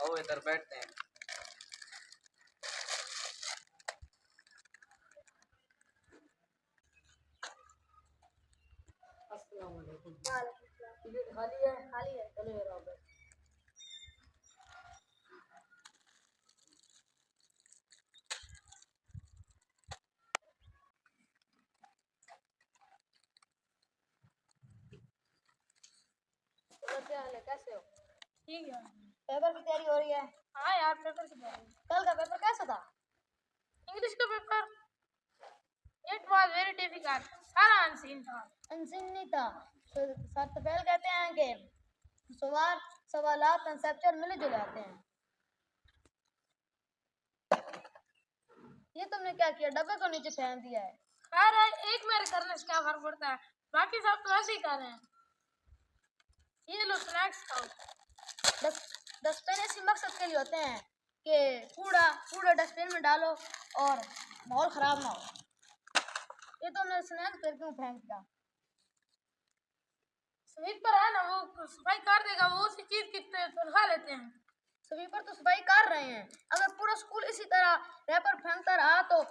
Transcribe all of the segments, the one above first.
आओ इधर बैठते हैं। अस्सलाम वालेकुम। टिकट खाली है? खाली है, चलो यार आओ। क्या हाल है, कैसे हो? ठीक है। पेपर की तैयारी हो रही है? हाँ यार, पेपर की तैयारी। कल का पेपर कैसा था? इंग्लिश का paper it was very difficult, सारा अनसीन था। अनसीन नहीं था। सर तो पहले कहते हैं कि सवालात कंसेप्चुअल मिले जुले आते हैं। ये तुमने क्या किया, डब्बे को नीचे फेंक दिया है। खैर है, एक मेरे करने से क्या फर्क पड़ता है, बाकी सब तो ऐसे ही कर रहे हैं। ये लो स्नैक्स खाओ। डस्टबिन इसी मकसद के लिए होते हैं कि कूड़ा डस्टबिन में डालो और माहौल खराब ना हो। ये तुमने स्नैक्स फिर क्यों फेंक दिया? स्वीपर है ना, वो सफाई कर देगा, वो उसी चीज की तनख्वाह लेते हैं। स्वीपर तो सफाई कर रहे हैं। अगर पूरा स्कूल इसी तरह रैपर फेंकता रहा तो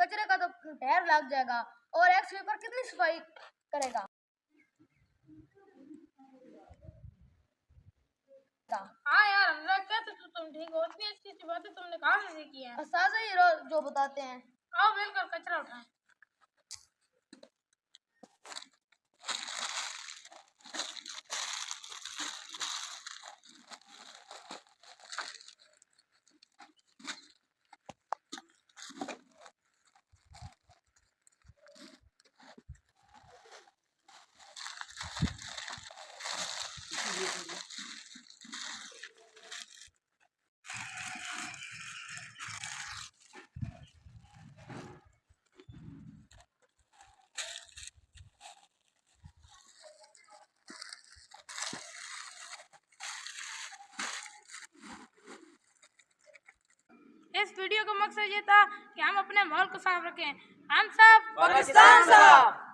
कचरे का तो ढेर लग जाएगा और एक स्वीपर कितनी सफाई करेगा? हाँ यार, हमरा कहते तो तुम ठीक हो, इतनी अच्छी अच्छी बातें तुमने कहाँ से सीखी हैं? उस्ताद ही रोज जो बताते हैं। आओ मिलकर कचरा उठाएं। इस वीडियो का मकसद ये था कि हम अपने माहौल को साफ रखें। हम सब पाकिस्तान साहब।